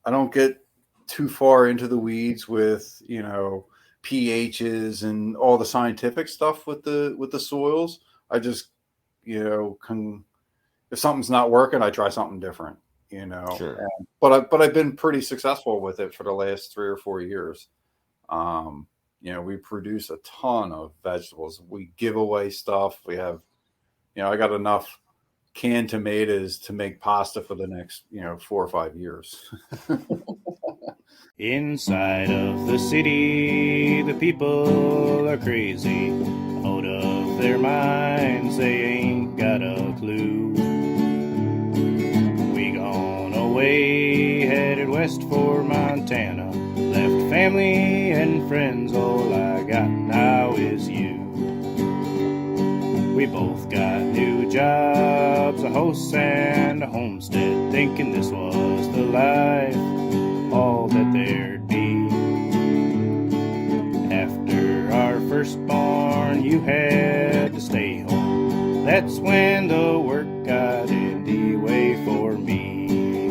I don't get too far into the weeds with, pHs and all the scientific stuff with the soils. I just, can, if something's not working, I try something different, Sure. but I've been pretty successful with it for the last 3 or 4 years. We produce a ton of vegetables. We give away stuff. We have, I got enough canned tomatoes to make pasta for the next, 4 or 5 years. Inside of the city, the people are crazy, out of their minds, they ain't got a clue. We gone away, headed west for Montana, left family and friends, all I got now is you. We both got new jobs, a house and a homestead, thinking this was the life, all that there'd be. After our firstborn, you had to stay home. That's when the work got in the way for me.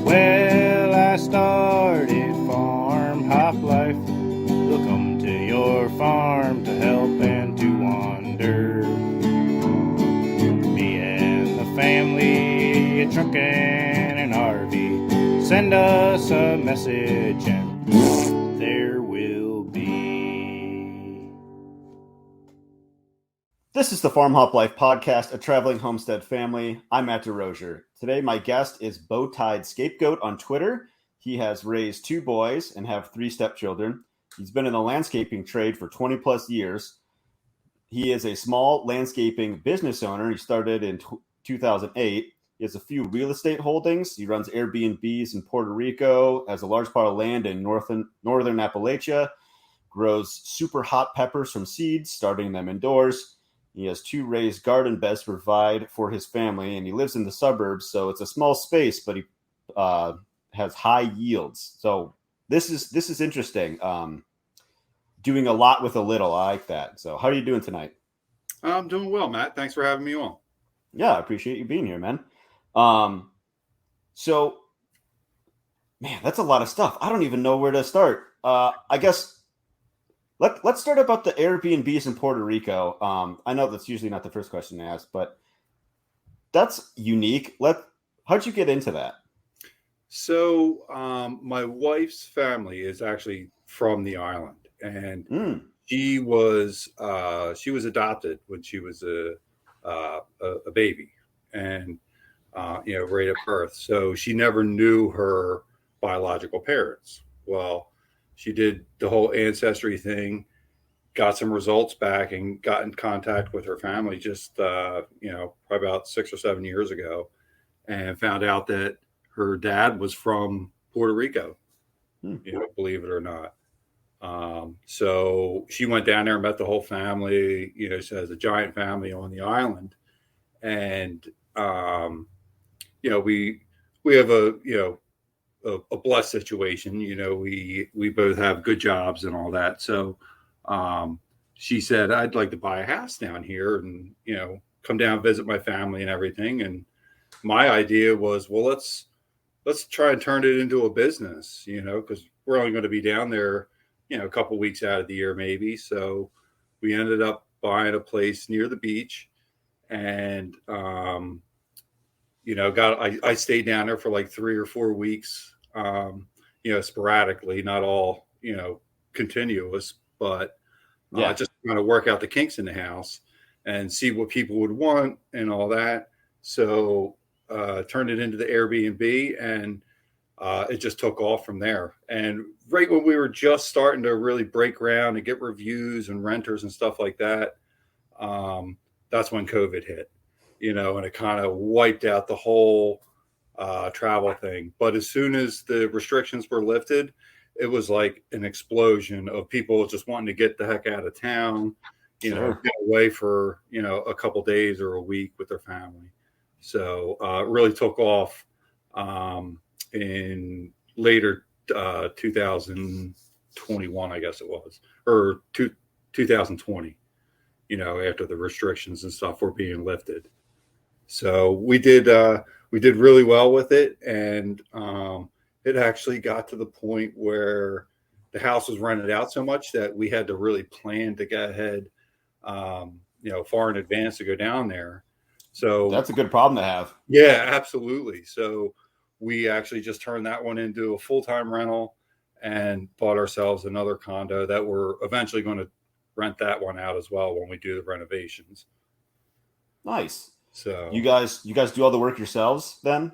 Well, I started farm hop life. We'll come to your farm to help and to wander. Me and the family, a truck and an RV. Send us a message and there will be. This is the Farm Hop Life Podcast, a traveling homestead family. I'm Matt DeRozier. Today, my guest is BowTiedScapeGoat on Twitter. He has raised 2 boys and have 3 stepchildren. He's been in the landscaping trade for 20 plus years. He is a small landscaping business owner. He started in 2008. He has a few real estate holdings. He runs Airbnbs in Puerto Rico, has a large part of land in northern Appalachia, grows super hot peppers from seeds, starting them indoors. He has 2 raised garden beds to provide for his family, and he lives in the suburbs, so it's a small space, but he has high yields. So this is interesting. Doing a lot with a little. I like that. So how are you doing tonight? I'm doing well, Matt. Thanks for having me on. Yeah, I appreciate you being here, man. So, man, that's a lot of stuff. I don't even know where to start. I guess let's start about the Airbnbs in Puerto Rico. I know that's usually not the first question to ask, but that's unique. How'd you get into that? So, my wife's family is actually from the island, and she was adopted when she was a baby, and right at birth. So she never knew her biological parents. Well, she did the whole ancestry thing, got some results back, and got in contact with her family just probably about 6 or 7 years ago, and found out that her dad was from Puerto Rico. Believe it or not. So she went down there and met the whole family. She has a giant family on the island, and we have a blessed situation. We both have good jobs and all that. So she said, I'd like to buy a house down here and come down, visit my family and everything. And my idea was, well, let's try and turn it into a business, because we're only going to be down there a couple of weeks out of the year maybe. So we ended up buying a place near the beach, and I stayed down there for like 3 or 4 weeks, sporadically, not all, continuous, but just kind of work out the kinks in the house and see what people would want and all that. So turned it into the Airbnb, and it just took off from there. And right when we were just starting to really break ground and get reviews and renters and stuff like that, that's when COVID hit, and it kind of wiped out the whole travel thing. But as soon as the restrictions were lifted, it was like an explosion of people just wanting to get the heck out of town, get away for, a couple days or a week with their family. So it really took off in later 2021, I guess it was, or 2020, after the restrictions and stuff were being lifted. So we did really well with it, and it actually got to the point where the house was rented out so much that we had to really plan to go ahead, far in advance to go down there. So That's a good problem to have. yeah, absolutely. So we actually just turned that one into a full-time rental and bought ourselves another condo that we're eventually going to rent that one out as well when we do the renovations. Nice. So You guys do all the work yourselves then?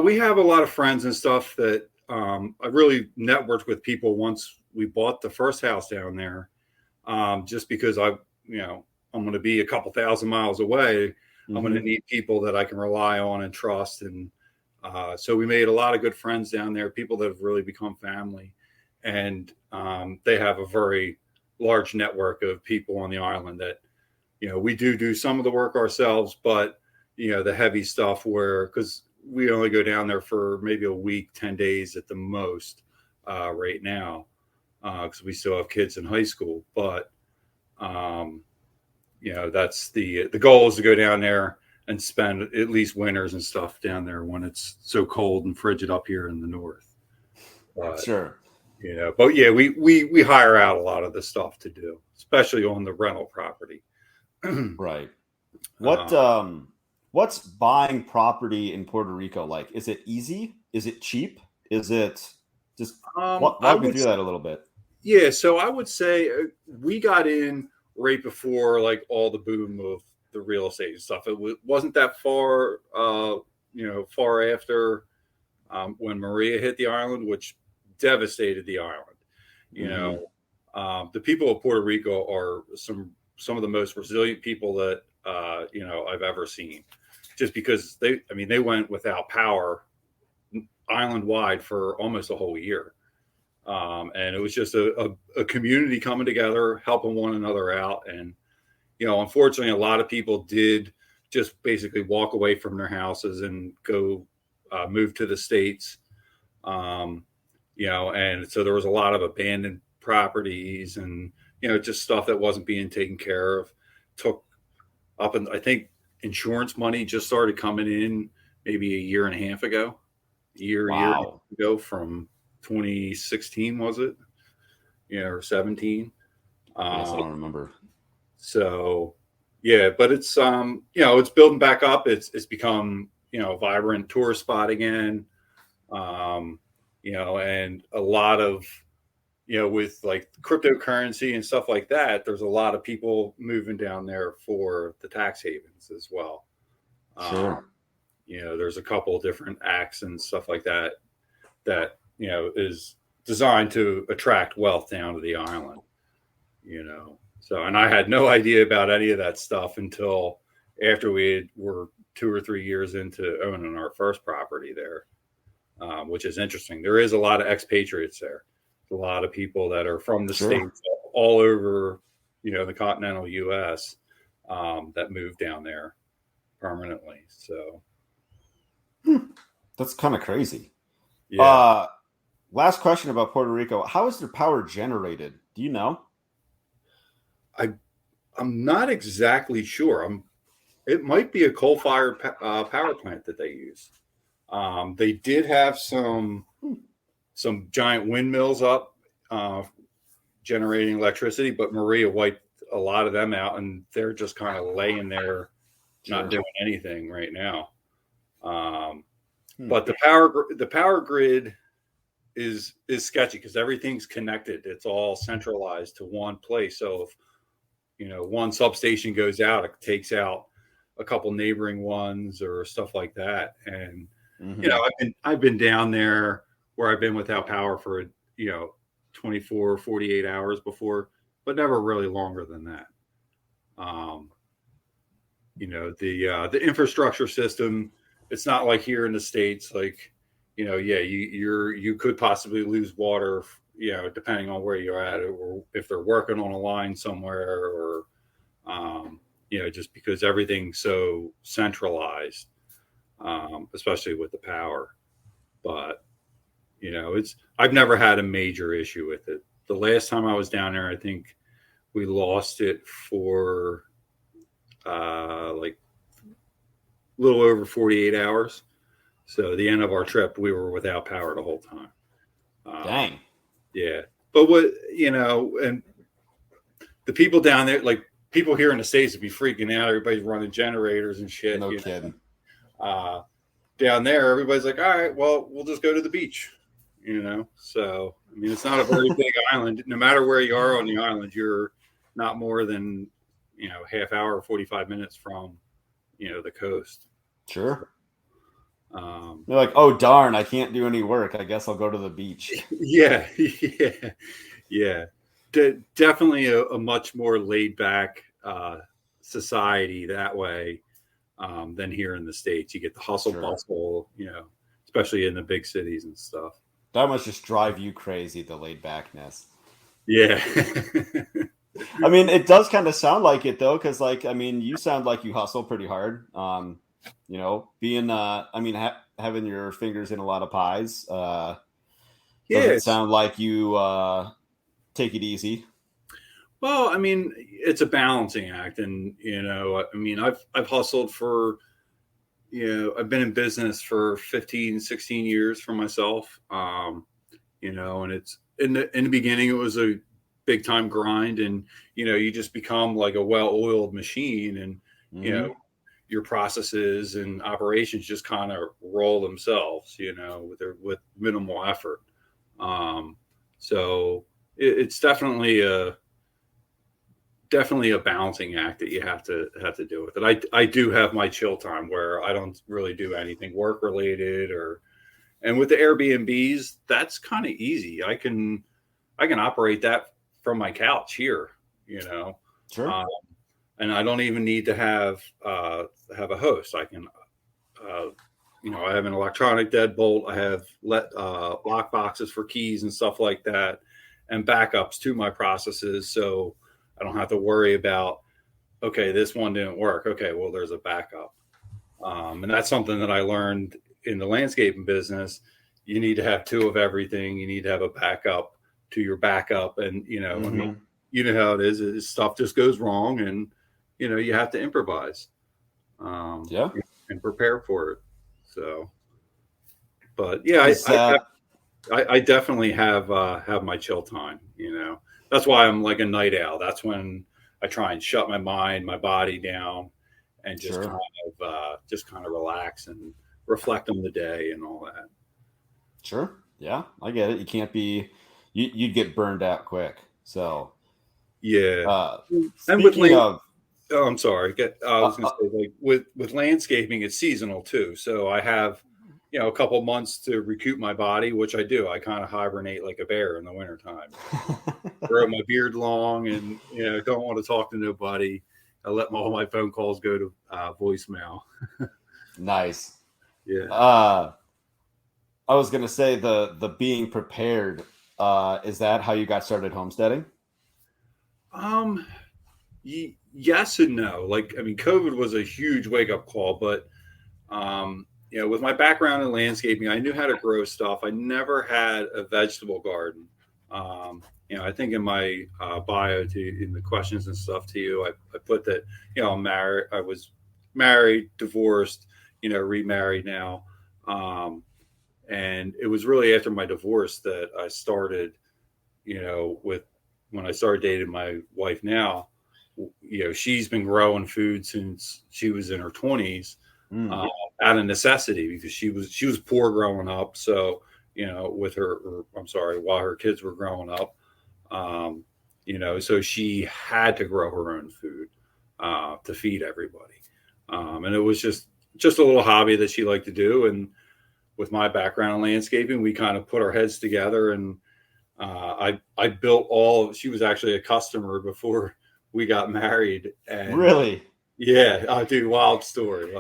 we have a lot of friends and stuff that I really networked with people once we bought the first house down there. Just because I'm going to be a couple thousand miles away. I'm going to need people that I can rely on and trust. And so we made a lot of good friends down there, people that have really become family. And they have a very large network of people on the island that, we do some of the work ourselves, but, the heavy stuff because we only go down there for maybe a week, 10 days at the most right now, because we still have kids in high school. But, that's the goal is to go down there and spend at least winters and stuff down there when it's so cold and frigid up here in the north. But, Sure. But yeah, we hire out a lot of the stuff to do, especially on the rental property. Right. What's buying property in Puerto Rico like? Is it easy? Is it cheap? Is it just walk me through that a little bit? Yeah, so I would say we got in right before like all the boom of the real estate and stuff. It wasn't that far, far after when Maria hit the island, which devastated the island. The people of Puerto Rico are some of the most resilient people that I've ever seen. Just because they went without power island wide for almost a whole year. And it was just a community coming together, helping one another out. And, unfortunately, a lot of people did just basically walk away from their houses and go move to the States. And so there was a lot of abandoned properties and, just stuff that wasn't being taken care of. Took up, and I think insurance money just started coming in maybe a year and a half ago, year ago from 2016, was it? Or 17. Yes, I don't remember. So yeah, but it's it's building back up. It's become a vibrant tourist spot again. And a lot of with like cryptocurrency and stuff like that, there's a lot of people moving down there for the tax havens as well. Sure. There's a couple of different acts and stuff like that is designed to attract wealth down to the island. So, and I had no idea about any of that stuff until after were 2 or 3 years into owning our first property there, which is interesting. There is a lot of expatriates there. A lot of people that are from the States all over, the continental U.S. That moved down there permanently. So that's kind of crazy. Yeah. Last question about Puerto Rico. How is their power generated? Do you know? I'm not exactly sure. It might be a coal-fired power plant that they use. They did have some giant windmills up generating electricity, but Maria wiped a lot of them out, and they're just kind of laying there, not doing anything right now. But the power grid is sketchy because everything's connected. It's all centralized to one place. So if one substation goes out, it takes out a couple neighboring ones or stuff like that. And I've been down there where I've been without power for 24, 48 hours before, but never really longer than that. The infrastructure system, it's not like here in the States, like, you could possibly lose water, depending on where you're at, or if they're working on a line somewhere, or, just because everything's so centralized, especially with the power. But, I've never had a major issue with it. The last time I was down there, I think we lost it for like little over 48 hours. So the end of our trip, we were without power the whole time. Dang. Yeah. But and the people down there, like people here in the States would be freaking out. Everybody's running generators and shit. No kidding. Down there, everybody's like, all right, well, we'll just go to the beach, So, I mean, it's not a very big island. No matter where you are on the island, you're not more than, half hour, 45 minutes from, the coast. Sure. You're like, oh, darn, I can't do any work. I guess I'll go to the beach. Yeah. Yeah. Definitely a much more laid back society that way than here in the States. You get the hustle bustle, especially in the big cities and stuff. That must just drive you crazy, the laid backness. Yeah. I mean, it does kind of sound like it though, because you sound like you hustle pretty hard. Being having your fingers in a lot of pies. Doesn't sound like you take it easy. Well, I mean, it's a balancing act, and I've hustled for, I've been in business for 15, 16 years for myself. And it's in the beginning, it was a big time grind, and you just become like a well-oiled machine, and your processes and operations just kind of roll themselves, with minimal effort. So it's definitely a balancing act that you have to do with it. I do have my chill time where I don't really do anything work related, and with the Airbnbs, that's kind of easy. I can operate that from my couch here, Sure. and I don't even need to have a host. I can, I have an electronic deadbolt. I have lock boxes for keys and stuff like that, and backups to my processes. So I don't have to worry about, okay, this one didn't work. Okay, well, there's a backup. And that's something that I learned in the landscaping business. You need to have two of everything. You need to have a backup to your backup. And, I mean, you know how it is. Stuff just goes wrong, and, you have to improvise and prepare for it. So, but yeah, I definitely have my chill time, That's why I'm like a night owl. That's when I try and shut my mind, my body down, and just kind of relax and reflect on the day and all that. Sure. Yeah, I get it. You can't be, you'd get burned out quick. So yeah. And with I'm sorry. I was going to say, like with landscaping, it's seasonal too. So I have, a couple months to recoup my body, which I do. I kind of hibernate like a bear in the wintertime. Grow my beard long, and don't want to talk to nobody. I let all my phone calls go to voicemail. Nice. Yeah. I was gonna say the being prepared. Is that how you got started homesteading? Yes and no. Like, I mean, COVID was a huge wake up call, but with my background in landscaping, I knew how to grow stuff. I never had a vegetable garden. I think in my bio in the questions and stuff to you, I put that, I'm married. I was married, divorced, remarried now. And it was really after my divorce that I started, when I started dating my wife now, she's been growing food since she was in her 20s out of necessity, because she was poor growing up. So, while her kids were growing up, so she had to grow her own food to feed everybody. And it was just a little hobby that she liked to do. And with my background in landscaping, we kind of put our heads together, and I built she was actually a customer before we got married. And really? Yeah, I do. Wild story.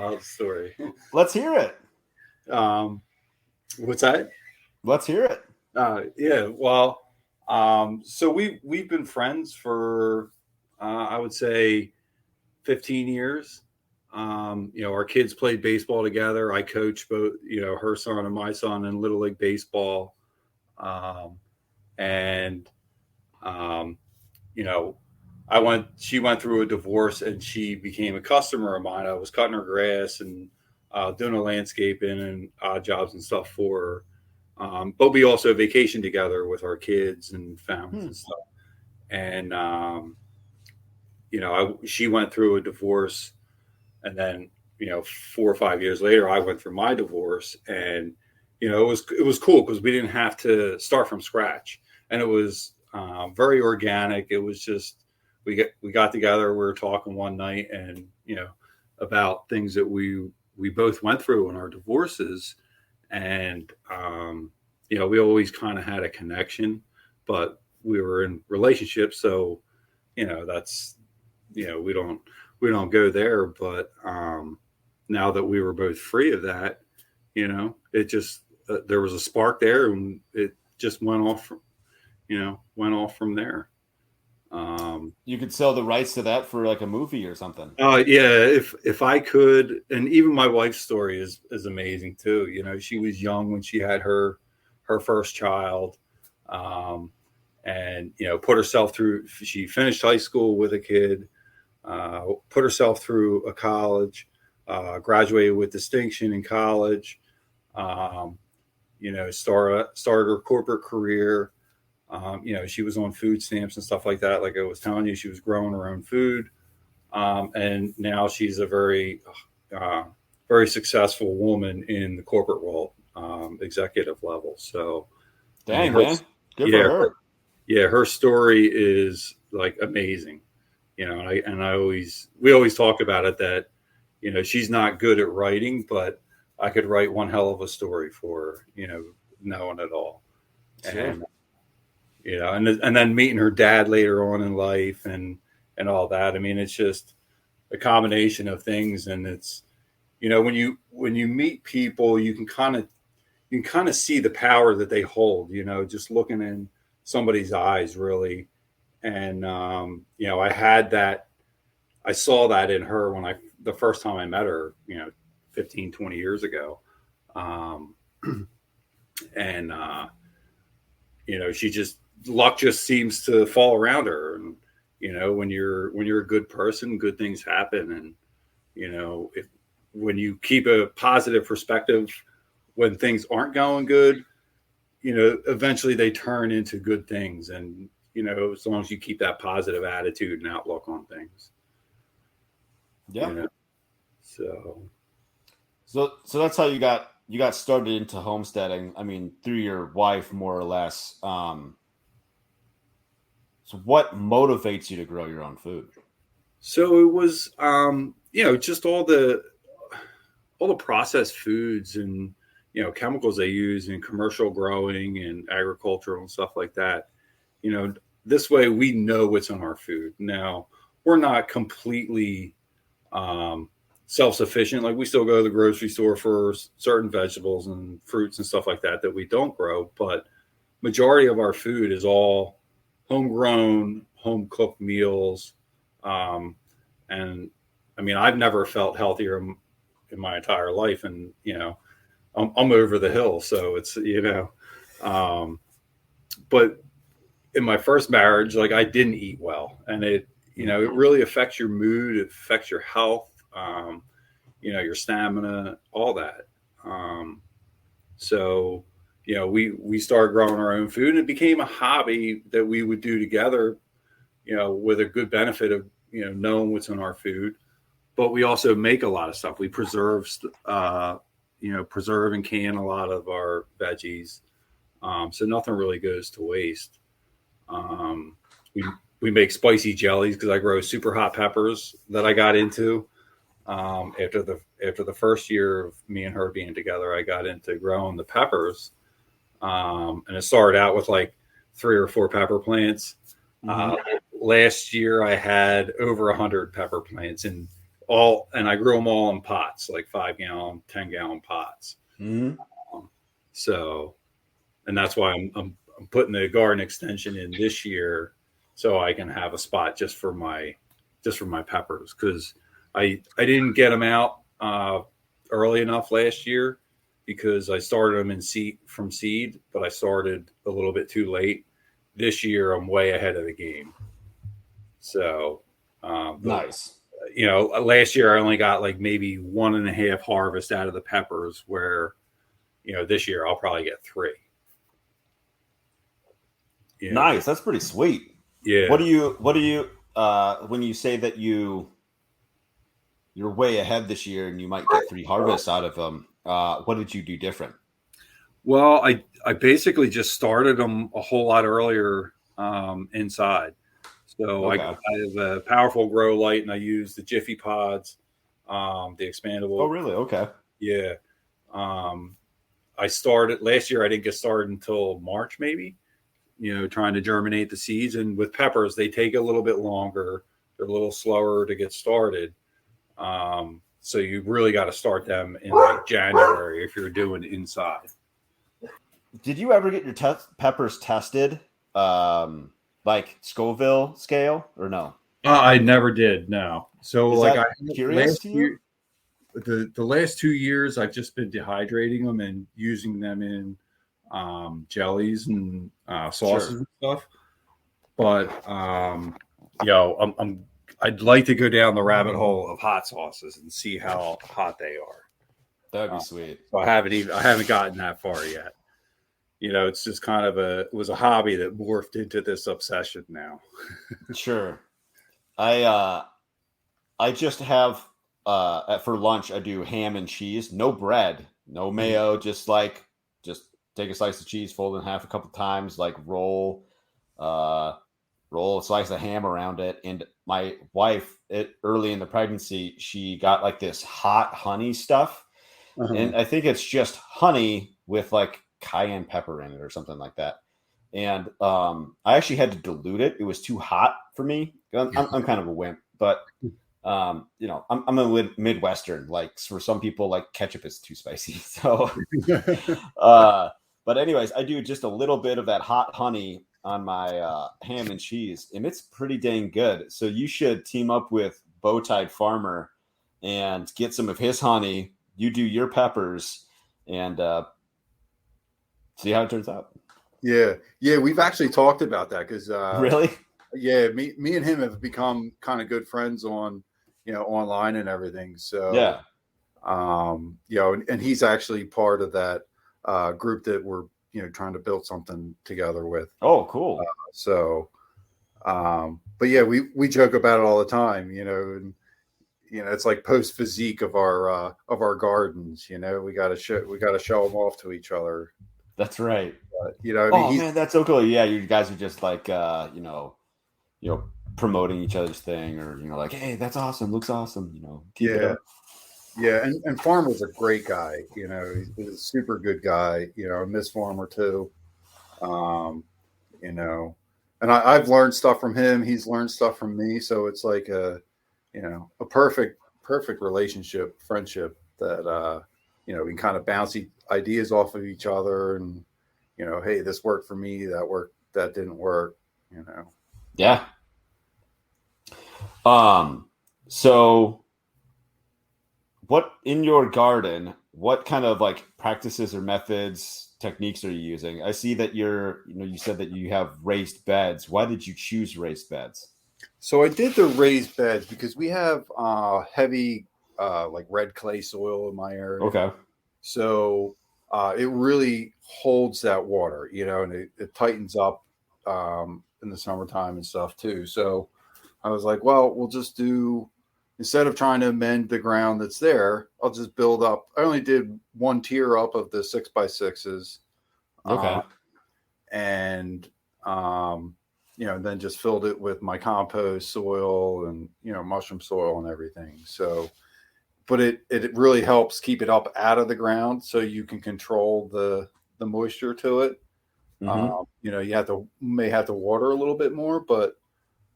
Let's hear it. What's that? Let's hear it. Yeah. Well, so we've been friends for I would say 15 years. Our kids played baseball together. I coached both, her son and my son in Little League baseball. She went through a divorce, and she became a customer of mine. I was cutting her grass and doing a landscaping and odd jobs and stuff for her. But we also vacationed together with our kids and families and stuff. And, she went through a divorce, and then, 4 or 5 years later, I went through my divorce, and, it was cool because we didn't have to start from scratch, and it was very organic. It was just, we got together, we were talking one night, and, about things that we both went through in our divorces. And, we always kind of had a connection, but we were in relationships. So, that's, we don't go there. But now that we were both free of that, it just, there was a spark there, and it just went off from there. You could sell the rights to that for like a movie or something. Yeah, if I could. And even my wife's story is amazing too. She was young when she had her first child, and put herself through. She finished high school with a kid, put herself through a college, graduated with distinction in college. Started her corporate career. She was on food stamps and stuff like that. Like I was telling you, she was growing her own food. And now she's a very, very successful woman in the corporate world, executive level. So, dang, man, good for her. Her story is like amazing. We always talk about it that, she's not good at writing, but I could write one hell of a story for her, knowing it all. Sure. And, and then meeting her dad later on in life and all that. I mean, it's just a combination of things. And it's, when you meet people, you can kind of see the power that they hold, just looking in somebody's eyes, really. And, I saw that in her the first time I met her, 15, 20 years ago. She just, luck just seems to fall around her. And, when you're a good person, good things happen. And, when you keep a positive perspective, when things aren't going good, eventually they turn into good things. And, as long as you keep that positive attitude and outlook on things. Yeah. So that's how you got started into homesteading. I mean, through your wife, more or less. So what motivates you to grow your own food? So it was, just all the processed foods and, chemicals they use in commercial growing and agricultural and stuff like that. This way we know what's in our food. Now, we're not completely self-sufficient. Like, we still go to the grocery store for certain vegetables and fruits and stuff like that we don't grow. But majority of our food is all homegrown, home cooked meals. And I mean, I've never felt healthier in my entire life. And, I'm over the hill. So it's, but in my first marriage, like, I didn't eat well, and it really affects your mood. It affects your health, your stamina, all that. So, we started growing our own food, and it became a hobby that we would do together, with a good benefit of, knowing what's in our food. But we also make a lot of stuff. We preserve and can a lot of our veggies. So nothing really goes to waste. We make spicy jellies because I grow super hot peppers that I got into. After the first year of me and her being together, I got into growing the peppers. And it started out with like 3 or 4 pepper plants. Last year I had over 100 pepper plants, and I grew them all in pots, like 5-gallon, 10-gallon pots. So, and that's why I'm putting the garden extension in this year, so I can have a spot just for my peppers, because I didn't get them out early enough last year, because I started them from seed, but I started a little bit too late. This year I'm way ahead of the game. So nice. last year I only got like maybe 1.5 harvest out of the peppers, where, this year I'll probably get 3. Nice. That's pretty sweet. Yeah. What do you when you say that you're way ahead this year and you might get 3 harvests out of them? What did you do different? Well, I basically just started them a whole lot earlier inside. So Okay. I have a powerful grow light, and I use the Jiffy Pods, the expandable. Oh, really? Okay. Yeah. I started last year. I didn't get started until March, maybe. Trying to germinate the seeds. And with peppers, they take a little bit longer. They're a little slower to get started. So you really got to start them in like January if you're doing inside. Did you ever get your peppers tested, like Scoville scale, or no? I never did. No. So Is like that I curious to you? the last 2 years, I've just been dehydrating them and using them in jellies and sauces Sure. and stuff. But I'd like to go down the rabbit hole of hot sauces and see how hot they are. That'd be sweet. So I haven't gotten that far yet. It's just kind of it was a hobby that morphed into this obsession now. Sure. I just have for lunch I do ham and cheese, no bread, no mayo, just take a slice of cheese, fold it in half a couple times, like roll a slice of ham around it. And my wife, early in the pregnancy, she got like this hot honey stuff, and I think it's just honey with like cayenne pepper in it or something like that. And I actually had to dilute it. It was too hot for me. I'm kind of a wimp, but I'm a Midwestern. Like for some people, like ketchup is too spicy. So, but anyways, I do just a little bit of that hot honey on my ham and cheese, and it's pretty dang good. So you should team up with BowTied Farmer and get some of his honey. You do your peppers and see how it turns out. Yeah, we've actually talked about that because really, yeah, me and him have become kind of good friends on online and everything. So yeah, and he's actually part of that group that we're trying to build something together with. Oh, cool. But yeah, we joke about it all the time, and it's like post physique of our gardens. We got to show them off to each other. That's right. But, man, that's so cool. Yeah, you guys are just like promoting each other's thing, or like, hey, that's awesome, looks awesome. Keep it up. Yeah, and Farmer's a great guy. He's a super good guy. I miss Farmer too. And I've learned stuff from him. He's learned stuff from me. So it's like a perfect relationship, friendship that we can kind of bounce ideas off of each other, and hey, this worked for me, that didn't work. Yeah. So what in your garden, what kind of like practices or methods, techniques are you using? I see that you said that you have raised beds. Why did you choose raised beds? So I did the raised beds because we have heavy like red clay soil in my area. Okay. So it really holds that water, and it tightens up in the summertime and stuff too. So I was like, well, we'll just instead of trying to amend the ground that's there, I'll just build up. I only did one tier up of the 6x6s. Okay. And then just filled it with my compost soil and, mushroom soil and everything. So, but it really helps keep it up out of the ground so you can control the moisture to it. Mm-hmm. You may have to water a little bit more, but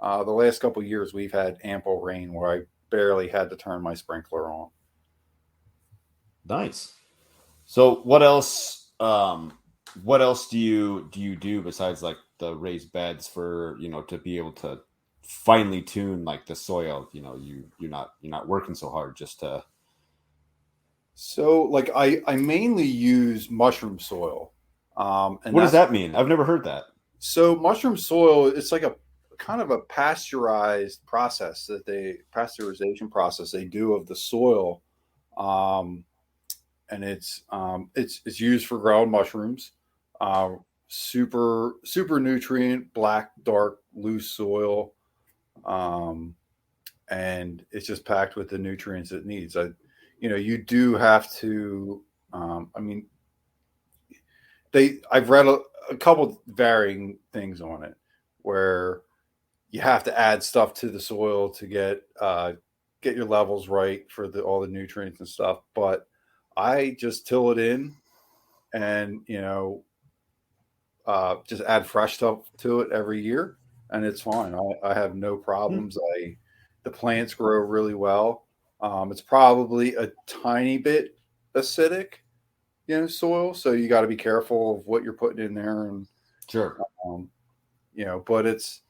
the last couple of years we've had ample rain where I barely had to turn my sprinkler on. Nice. So what else do you do besides like the raised beds for, to be able to finely tune like the soil, you're not working so hard just to. So like I mainly use mushroom soil. And what does that mean? I've never heard that. So mushroom soil, it's like kind of a pasteurization process they do of the soil, and it's used for growing mushrooms. Super nutrient, black, dark, loose soil, and it's just packed with the nutrients it needs. You do have to. I've read a couple varying things on it, where you have to add stuff to the soil to get your levels right for all the nutrients and stuff. But I just till it in, and just add fresh stuff to it every year, and it's fine. I have no problems. The plants grow really well. It's probably a tiny bit acidic, soil, so you got to be careful of what you're putting in there. And sure, but it's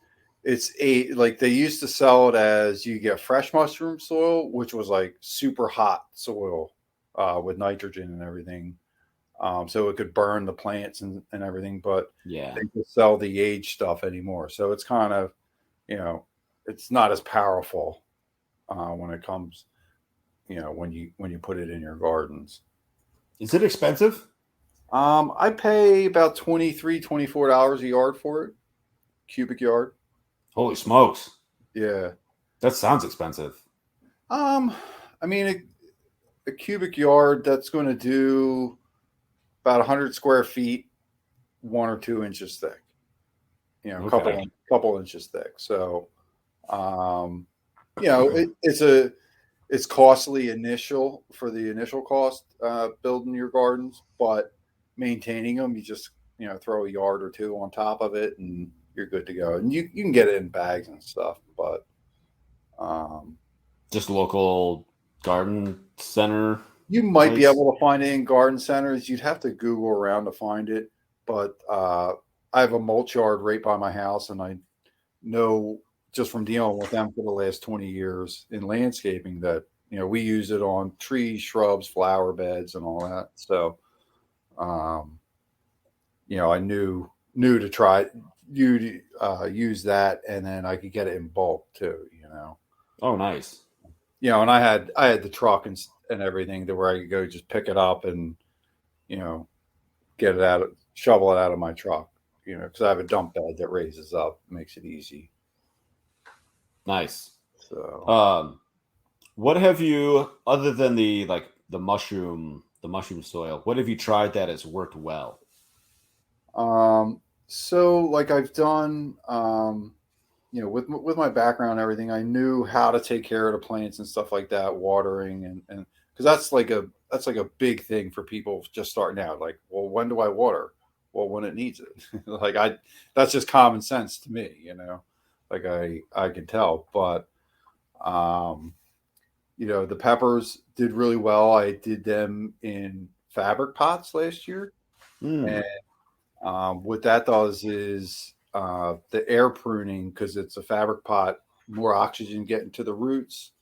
like they used to sell it as you get fresh mushroom soil, which was like super hot soil with nitrogen and everything, so it could burn the plants and everything. But yeah, they don't sell the aged stuff anymore, so it's kind of it's not as powerful when it comes when you put it in your gardens. Is it expensive? I pay about $24 a yard for it, cubic yard. Holy smokes! Yeah, that sounds expensive. I mean, a cubic yard, that's going to do about 100 square feet, 1 or 2 inches thick. A couple inches thick. So, it's costly for the initial cost building your gardens, but maintaining them, you just throw a yard or two on top of it, and you're good to go. And you can get it in bags and stuff, but just local garden center. You might be able to find it in garden centers. You'd have to Google around to find it, but I have a mulch yard right by my house, and I know just from dealing with them for the last 20 years in landscaping that we use it on trees, shrubs, flower beds, and all that. So I knew to try use that, and then I could get it in bulk too. Oh, nice. And I had the truck and everything to where I could go just pick it up and shovel it out of my truck. Because I have a dump bed that raises up, makes it easy. Nice. So, what have you, other than the mushroom soil, what have you tried that has worked well? So like I've done, with my background and everything, I knew how to take care of the plants and stuff like that, watering and because that's like a big thing for people just starting out. Like, well, when do I water? Well, when it needs it. That's just common sense to me, like I can tell. But the peppers did really well. I did them in fabric pots last year. And what that does is the air pruning, because it's a fabric pot, more oxygen getting to the roots.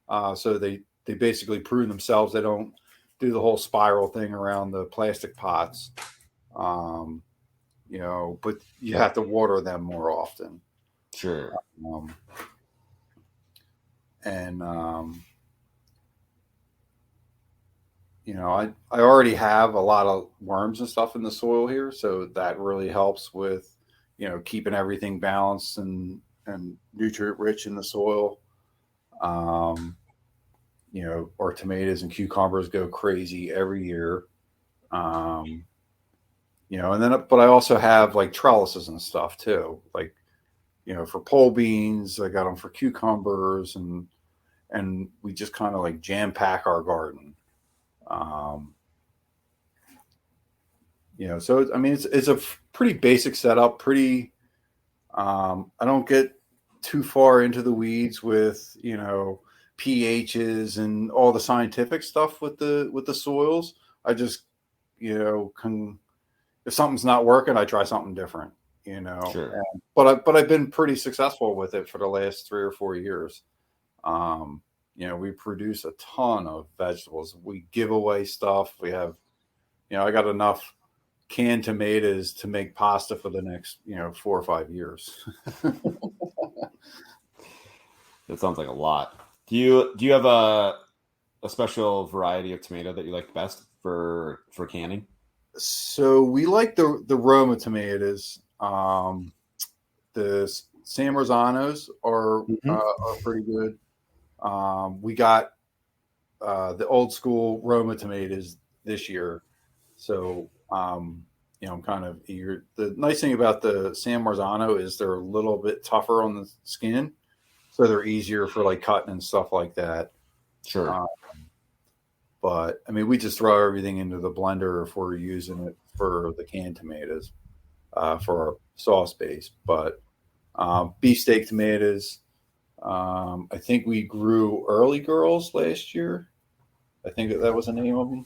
So they basically prune themselves. They don't do the whole spiral thing around the plastic pots. But you have to water them more often. Sure. I already have a lot of worms and stuff in the soil here, so that really helps with, keeping everything balanced and nutrient rich in the soil. Our tomatoes and cucumbers go crazy every year. And then, but I also have like trellises and stuff too, like, for pole beans. I got them for cucumbers, and we just kind of like jam pack our garden. So it's a pretty basic setup. I don't get too far into the weeds with pHs and all the scientific stuff with the soils. I just if something's not working, I try something different. Sure. But I've been pretty successful with it for the last 3 or 4 years. We produce a ton of vegetables. We give away stuff. We have, I got enough canned tomatoes to make pasta for the next, 4 or 5 years. That sounds like a lot. Do you have a special variety of tomato that you like best for canning? So we like the Roma tomatoes. The San Marzanos are pretty good. We got the old school Roma tomatoes this year, so I'm kind of eager. The nice thing about the San Marzano is they're a little bit tougher on the skin, so they're easier for like cutting and stuff like that. Sure. But I mean, we just throw everything into the blender if we're using it for the canned tomatoes for our sauce base. But beefsteak tomatoes, I think we grew early girls last year. I think that was the name of them.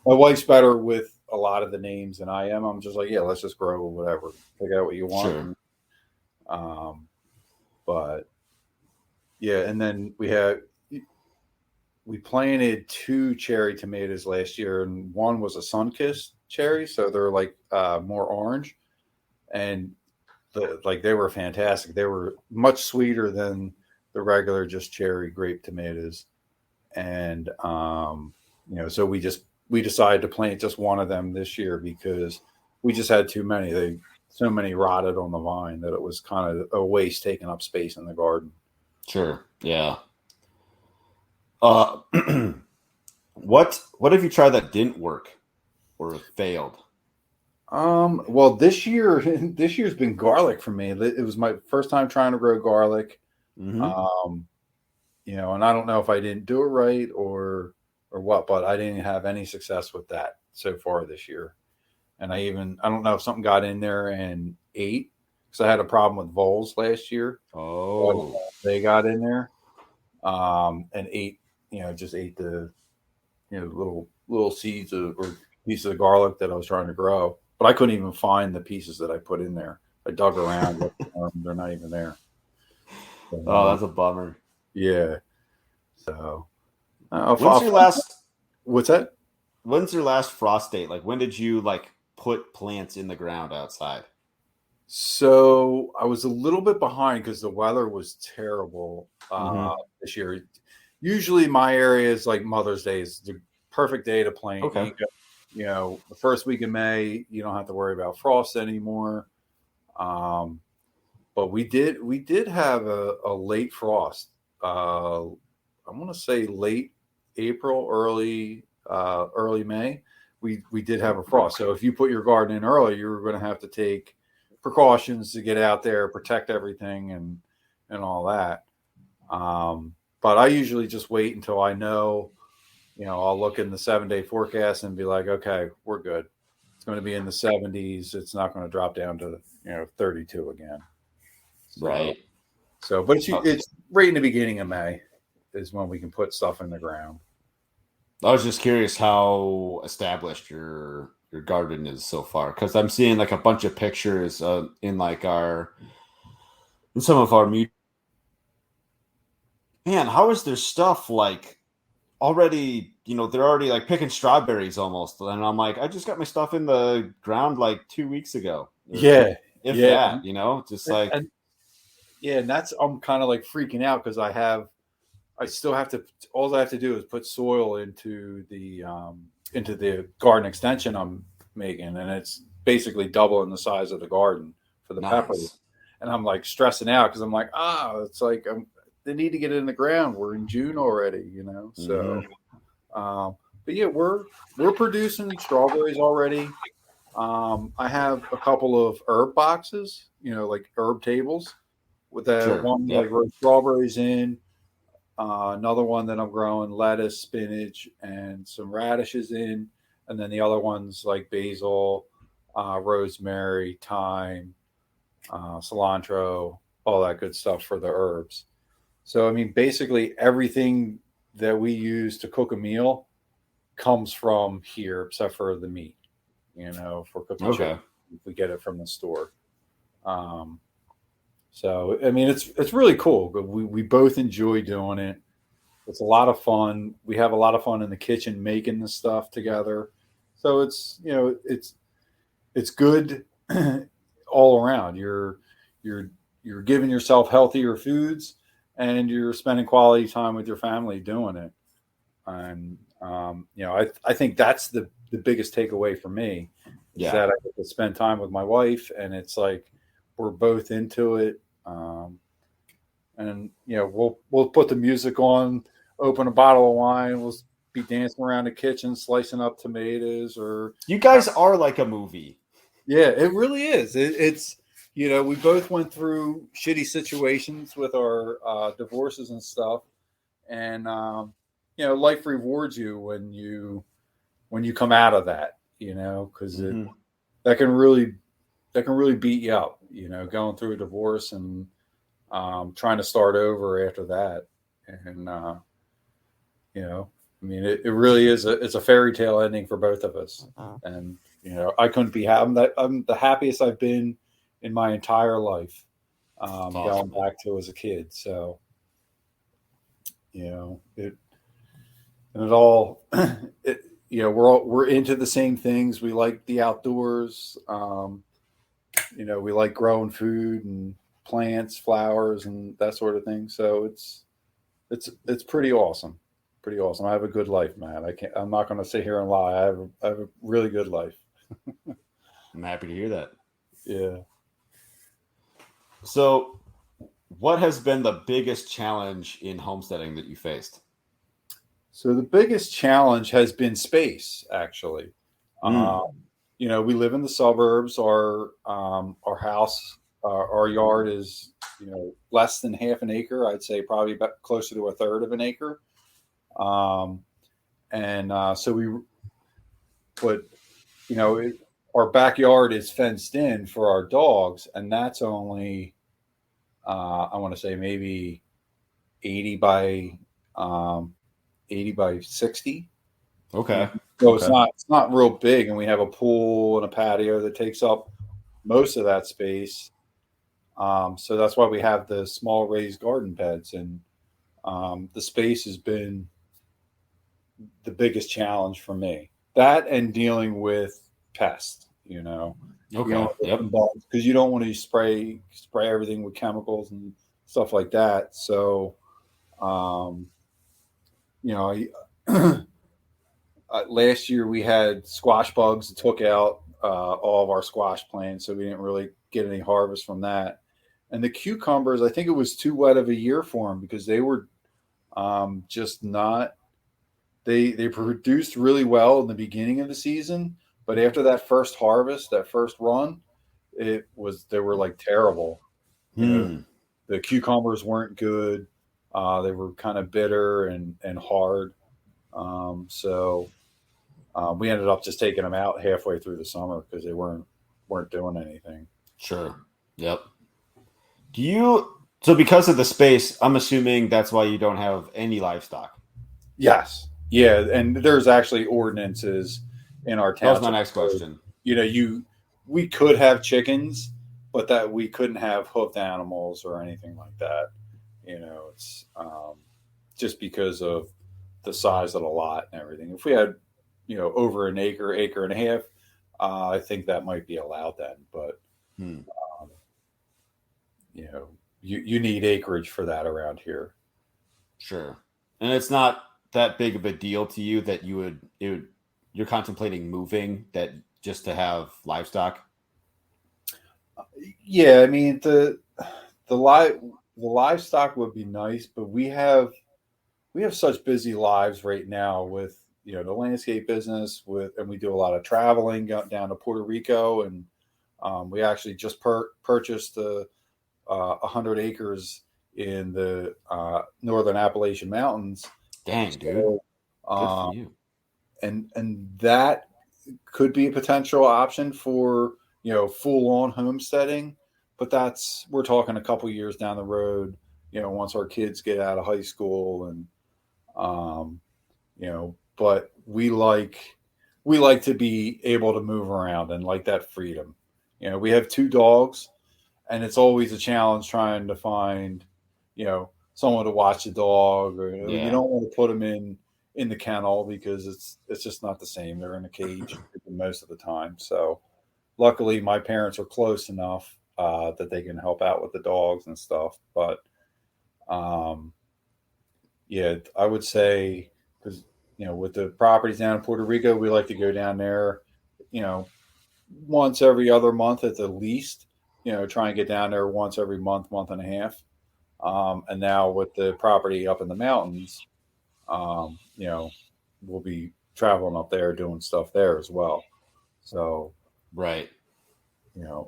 My wife's better with a lot of the names than I am. I'm just like, yeah, let's just grow whatever. Pick out what you want. Sure. And, but yeah, and then we planted 2 cherry tomatoes last year, and one was a sun-kissed cherry, so they're like more orange, and they were fantastic. They were much sweeter than the regular just cherry grape tomatoes, and so we decided to plant just one of them this year because we just had too many. So many rotted on the vine that it was kind of a waste taking up space in the garden. Sure. Yeah. What have you tried that didn't work or failed? Well, this year's been garlic for me. It was my first time trying to grow garlic. Mm-hmm. And I don't know if I didn't do it right or what, but I didn't have any success with that so far this year. And I don't know if something got in there and ate, because I had a problem with voles last year. Oh, they got in there, and ate, just ate the, little seeds or pieces of garlic that I was trying to grow. But I couldn't even find the pieces that I put in there. I dug around, looked for them, they're not even there. So, that's a bummer. Yeah. So, when's your last? What's that? When's your last frost date? Like, when did you put plants in the ground outside? So I was a little bit behind because the weather was terrible this year. Usually, my area is like Mother's Day is the perfect day to plant. Okay. The first week of May, you don't have to worry about frost anymore. But we did have a late frost. I want to say late April, early May. We did have a frost. So if you put your garden in early, you were going to have to take precautions to get out there, protect everything, and all that. But I usually just wait until I know. I'll look in the 7-day forecast and be like, okay, we're good. It's going to be in the 70s. It's not going to drop down to 32 again. Right. So, but it's right in the beginning of May is when we can put stuff in the ground. I was just curious how established your garden is so far, because I'm seeing a bunch of pictures in some of our media. Man, how is their stuff already? They're already picking strawberries almost, and I'm like, I just got my stuff in the ground 2 weeks ago. Yeah, if that, just and that's I'm kind of freaking out because I still have to. All I have to do is put soil into the garden extension I'm making, and it's basically doubling the size of the garden for the peppers. And I'm stressing out because I'm like, it's they need to get it in the ground. We're in June already, So, but yeah, we're producing strawberries already. I have a couple of herb boxes, herb tables with that one grow strawberries in. Another one that I'm growing lettuce, spinach, and some radishes in, and then the other ones like basil, rosemary, thyme, cilantro, all that good stuff for the herbs. So, I mean, basically everything that we use to cook a meal comes from here, except for the meat, for cooking chicken. We get it from the store. So, I mean, it's really cool. We both enjoy doing it. It's a lot of fun. We have a lot of fun in the kitchen making this stuff together. So it's good all around. You're giving yourself healthier foods, and you're spending quality time with your family doing it. And I think that's the biggest takeaway for me is that I get to spend time with my wife, and it's like we're both into it. And we'll put the music on, open a bottle of wine, we'll be dancing around the kitchen, slicing up tomatoes. Or you guys are like a movie. Yeah, it really is. It's we both went through shitty situations with our divorces and stuff, and life rewards you when you come out of that, because that can really beat you up, going through a divorce and trying to start over after that. And it really is it's a fairy tale ending for both of us. And I couldn't be happy. I'm the happiest I've been in my entire life, going back to as a kid. So we're into the same things. We like the outdoors. We like growing food and plants, flowers, and that sort of thing. So it's pretty awesome. Pretty awesome. I have a good life, man. I'm not going to sit here and lie. I have a really good life. I'm happy to hear that. Yeah. So, what has been the biggest challenge in homesteading that you faced? So the biggest challenge has been space, actually. We live in the suburbs. Our house, our yard is, less than half an acre. I'd say probably about closer to a third of an acre. Our backyard is fenced in for our dogs, and that's only, I want to say maybe 80 by 60. Okay. So it's not real big, and we have a pool and a patio that takes up most of that space. So that's why we have the small raised garden beds, and the space has been the biggest challenge for me. That and dealing with pests, Okay. Because you don't want to spray everything with chemicals and stuff like that. So, last year we had squash bugs that took out all of our squash plants, so we didn't really get any harvest from that. And the cucumbers, I think it was too wet of a year for them because they were just not. They produced really well in the beginning of the season, but after that first harvest, that first run, they were like terrible. The cucumbers weren't good. They were kind of bitter and hard. So we ended up just taking them out halfway through the summer because they weren't doing anything. Sure. Yep. So because of the space, I'm assuming that's why you don't have any livestock. Yes. Yeah. And there's actually ordinances in our town. That was my next question. We could have chickens, but that we couldn't have hoofed animals or anything like that. It's just because of the size of the lot and everything. If we had, over an acre and a half, I think that might be allowed then. But, you need acreage for that around here. Sure. And it's not that big of a deal to you that you're contemplating moving that just to have livestock. Yeah. I mean, the livestock would be nice, but we have such busy lives right now with, the landscape business and we do a lot of traveling down to Puerto Rico. And we actually just purchased 100 acres in the northern Appalachian Mountains. Dang, dude. Good for you. And that could be a potential option for, full on homesteading, but we're talking a couple years down the road, once our kids get out of high school and, but we like to be able to move around and like that freedom. We have 2 dogs, and it's always a challenge trying to find, someone to watch the dog, or you don't want to put them in the kennel because it's just not the same. They're in a cage most of the time. So luckily my parents are close enough that they can help out with the dogs and stuff. But Um, yeah, I would say because with the properties down in Puerto Rico, we like to go down there, you know, once every other month at the least. Try and get down there once every month, month and a half. And now with the property up in the mountains, um, you know, we'll be traveling up there doing stuff there as well. So, Right.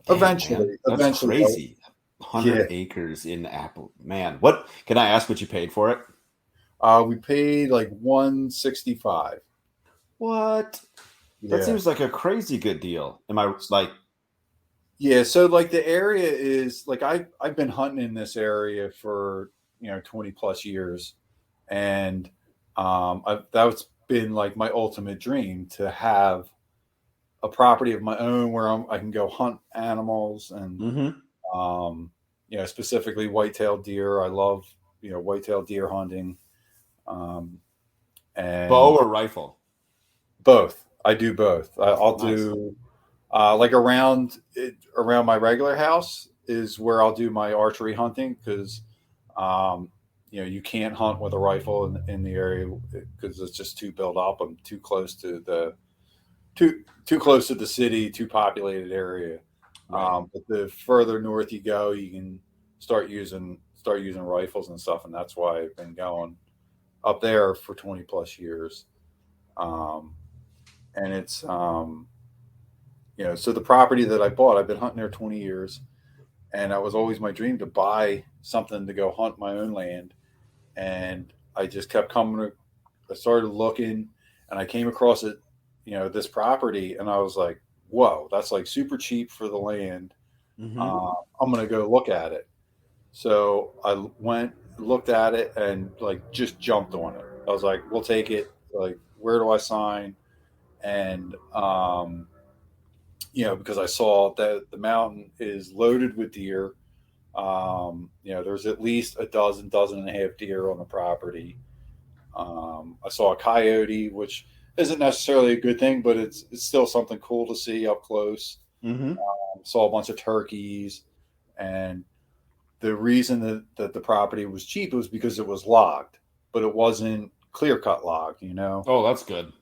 Dang, man. That's eventually, crazy. yeah. 100 acres in Apple. Man, what can I ask what you paid for it? We paid like 165. What? That Yeah. seems like a crazy good deal. Am I like, Yeah. So like the area is like I've been hunting in this area for 20 plus years, and that's been like my ultimate dream to have a property of my own where I can go hunt animals and mm-hmm. specifically white-tailed deer. I love white-tailed deer hunting, um, Bow and or rifle? both. I do both. I'll Nice. do like around my regular house is where I'll do my archery hunting because you can't hunt with a rifle in the area because it's just too built up. I'm too close to the too close to the city, too populated area. Right. But the further north you go, you can start using rifles and stuff, and that's why I've been going up there for 20 plus years. Um, and it's so the property that I bought, I've been hunting there 20 years, and that was always my dream to buy something to go hunt my own land. And I just kept I started looking, and I came across it, this property, and I was like, "Whoa, that's like super cheap for the land." Mm-hmm. I'm gonna go look at it. So I went, looked at it, and like just jumped on it. I was like, "We'll take it." Like, where do I sign? And because I saw that the mountain is loaded with deer. There's at least a dozen and a half deer on the property. I saw a coyote, which isn't necessarily a good thing, but it's still something cool to see up close. Mm-hmm. Saw a bunch of turkeys, and the reason that the property was cheap was because it was logged, but it wasn't clear cut logged. Oh, that's good.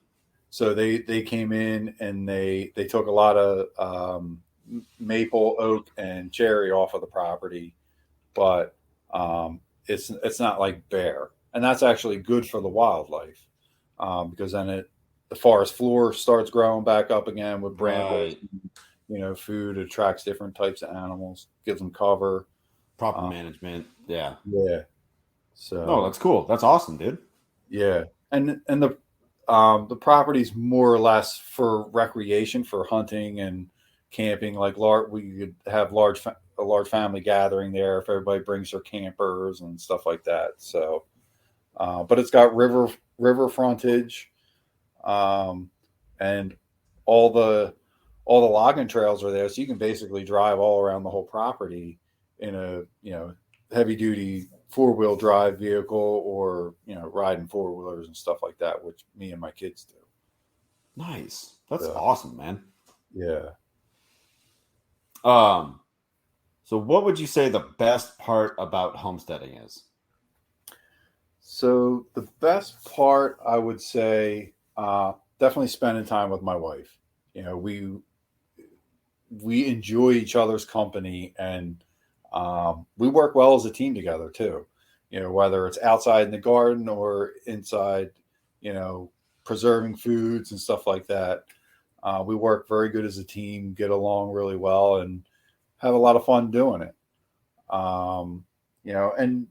So they came in and they took a lot of maple, oak, and cherry off of the property, but it's not like bare, and that's actually good for the wildlife because then the forest floor starts growing back up again with brambles. Right. Food attracts different types of animals, gives them cover. Proper management. Yeah. Yeah. Oh, So that's cool. That's awesome, dude. yeah, and the property's more or less for recreation, for hunting and camping. Like we could have a large family gathering there if everybody brings their campers and stuff like that. So, but it's got river frontage, and all the logging trails are there, so you can basically drive all around the whole property in a heavy duty 4-wheel drive vehicle, or riding 4-wheelers and stuff like that, which me and my kids do. Nice. That's So, awesome, man. yeah. So what would you say the best part about homesteading is? So the best part, I would say, definitely spending time with my wife. We enjoy each other's company, and we work well as a team together too. Whether it's outside in the garden or inside, preserving foods and stuff like that. We work very good as a team, get along really well, and have a lot of fun doing it. And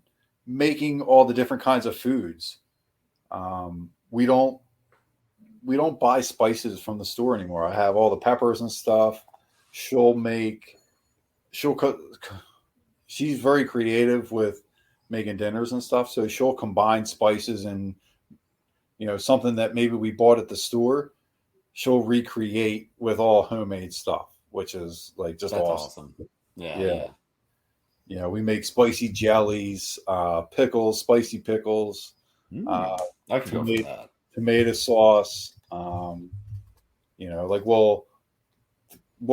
making all the different kinds of foods. We don't buy spices from the store anymore. I have all the peppers and stuff. She'll cook. She's very creative with making dinners and stuff. So she'll combine spices and something that maybe we bought at the store. She'll recreate with all homemade stuff, which is like just That's awesome. Yeah. We make spicy jellies, pickles, spicy pickles, I could go for that. tomato sauce. Like we'll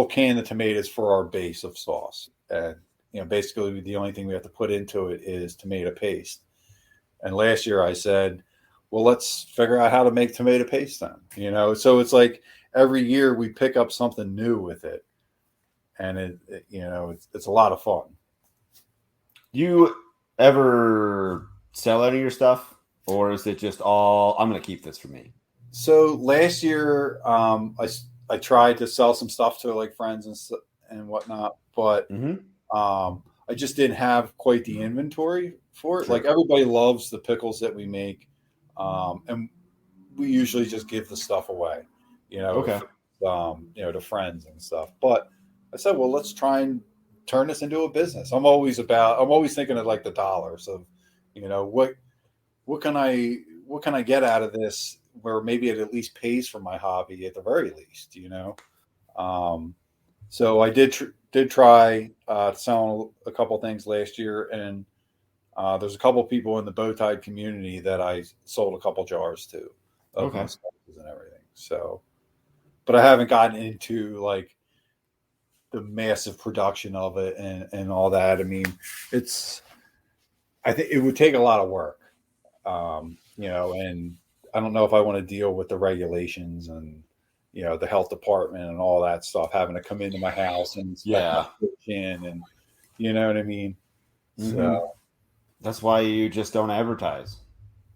can the tomatoes for our base of sauce, and basically the only thing we have to put into it is tomato paste. And last year I said, well, let's figure out how to make tomato paste then, so it's like every year we pick up something new with it. And it's a lot of fun. You ever sell any of your stuff, or is it just all, I'm going to keep this for me? So last year, I tried to sell some stuff to like friends and whatnot, but I just didn't have quite the inventory for it. Sure. Like everybody loves the pickles that we make, and we usually just give the stuff away, Okay. To friends and stuff. But I said, well, let's try and turn this into a business. I'm always thinking of like the dollars of, what can I get out of this where maybe it at least pays for my hobby at the very least, So I did try selling a couple things last year, and there's a couple people in the BowTied community that I sold a couple jars to of my spices and everything. So, but I haven't gotten into like the massive production of it and all that. I mean, I think it would take a lot of work, and I don't know if I want to deal with the regulations and, the health department and all that stuff, having to come into my house and inspect my kitchen and, you know what I mean? So that's why you just don't advertise.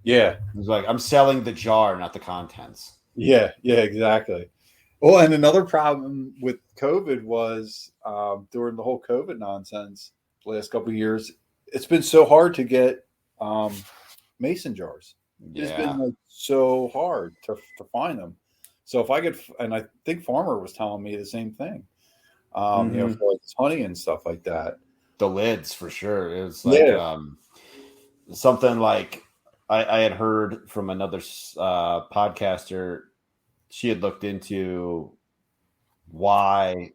Yeah. It's like, I'm selling the jar, not the contents. Yeah, exactly. Well, and another problem with COVID was during the whole COVID nonsense the last couple of years, it's been so hard to get mason jars. Yeah. It's been like so hard to find them. So if I could, and I think Farmer was telling me the same thing, for like honey and stuff like that. The lids for sure. It was like something like I had heard from another podcaster. She had looked into why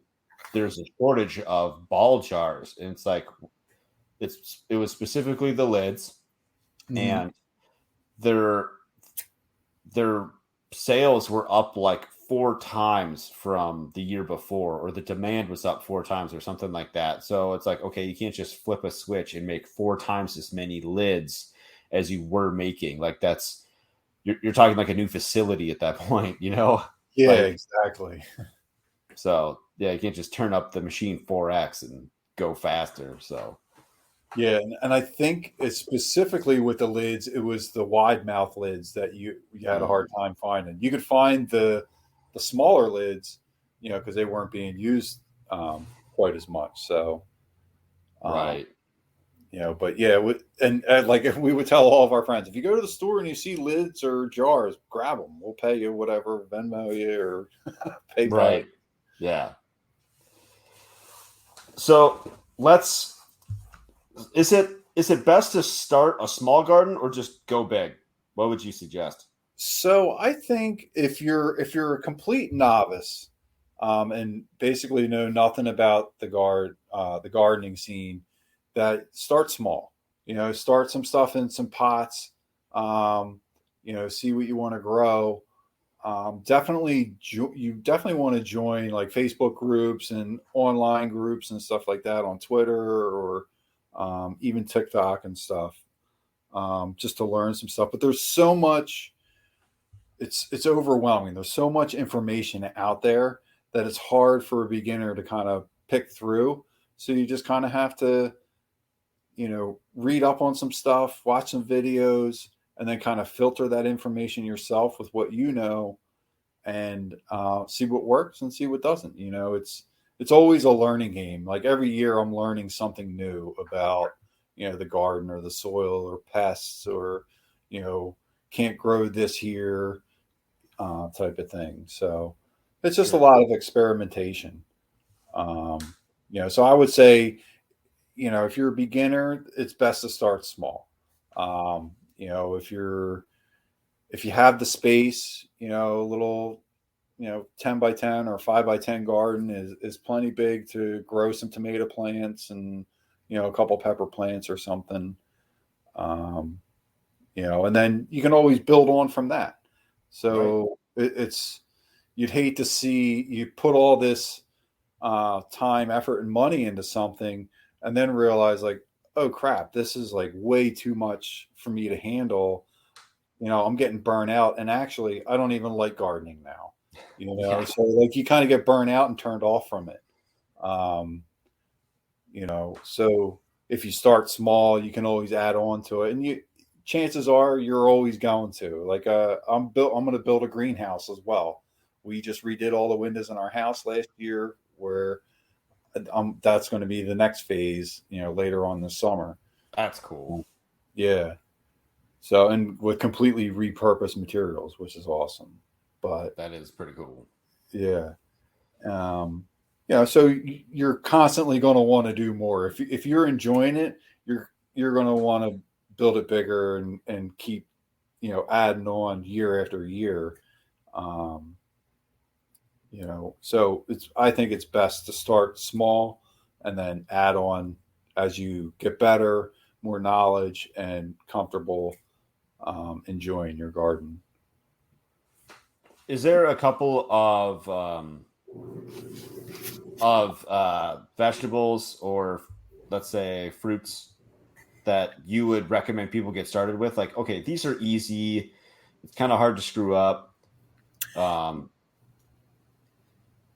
there's a shortage of ball jars, and it's like it was specifically the lids, and their sales were up like 4 times from the year before, or the demand was up 4 times or something like that. So it's like, okay, you can't just flip a switch and make 4 times as many lids as you were making. Like you're talking like a new facility at that point, Yeah, like, exactly. So yeah, you can't just turn up the machine 4x and go faster. So yeah, and I think it's specifically with the lids, it was the wide mouth lids that you had a hard time finding. You could find the smaller lids, because they weren't being used quite as much. So, right. But yeah, and like if we would tell all of our friends, if you go to the store and you see lids or jars, grab them. We'll pay you whatever, Venmo you or PayPal. Right. Yeah. So is it best to start a small garden or just go big? What would you suggest? So I think if you're a complete novice, and basically know nothing about the gardening scene, that start small. Start some stuff in some pots. See what you want to grow. You definitely want to join like Facebook groups and online groups and stuff like that on Twitter or even TikTok and stuff, just to learn some stuff. But there's so much. It's overwhelming. There's so much information out there that it's hard for a beginner to kind of pick through. So you just kind of have to, read up on some stuff, watch some videos, and then kind of filter that information yourself with what and see what works and see what doesn't. It's always a learning game. Like every year I'm learning something new about, the garden or the soil or pests or, can't grow this here type of thing. So it's just a lot of experimentation. So I would say, if you're a beginner, it's best to start small. If you have the space, a little, 10 by 10 or 5 by 10 garden is plenty big to grow some tomato plants and, a couple pepper plants or something. And then you can always build on from that. So you'd hate to see you put all this time, effort, and money into something and then realize like, oh crap, this is like way too much for me to handle. I'm getting burnt out, and actually I don't even like gardening now. Yeah. So like you kind of get burnt out and turned off from it. Um, so if you start small, you can always add on to it, and chances are you're always going to. Like I'm going to build a greenhouse as well. We just redid all the windows in our house last year, where that's going to be the next phase, later on this summer. That's cool. Yeah. So, and with completely repurposed materials, which is awesome. But That is pretty cool. yeah. So you're constantly going to want to do more. If you're enjoying it, you're going to want to build it bigger and keep, adding on year after year. So I think it's best to start small and then add on as you get better, more knowledge, and comfortable enjoying your garden. Is there a couple of vegetables or, let's say, fruits that you would recommend people get started with? Like, okay, these are easy. It's kind of hard to screw up.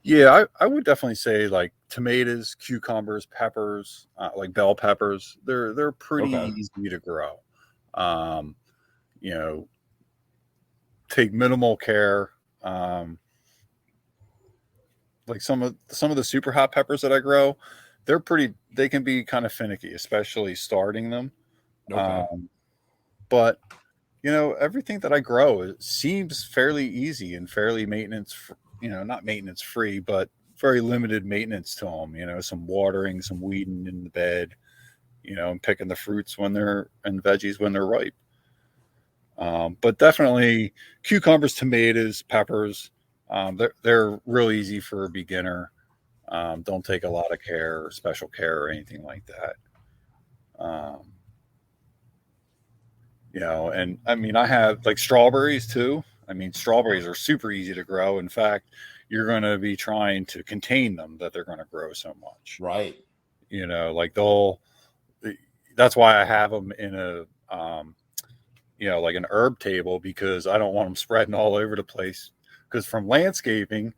Yeah, I would definitely say like tomatoes, cucumbers, peppers, like bell peppers. They're pretty easy to grow. You know, take minimal care. Like some of the super hot peppers that I grow, they can be kind of finicky, especially starting them. Okay. But everything that I grow, it seems fairly easy and fairly not maintenance free, but very limited maintenance to them. Some watering, some weeding in the bed, and picking the fruits and veggies when they're ripe. But definitely cucumbers, tomatoes, peppers, they're real easy for a beginner. Don't take a lot of care or special care or anything like that. And I mean, I have like strawberries too. I mean, strawberries are super easy to grow. In fact, you're going to be trying to contain them that they're going to grow so much. Right. Like that's why I have them in a, like an herb table, because I don't want them spreading all over the place. Because from landscaping,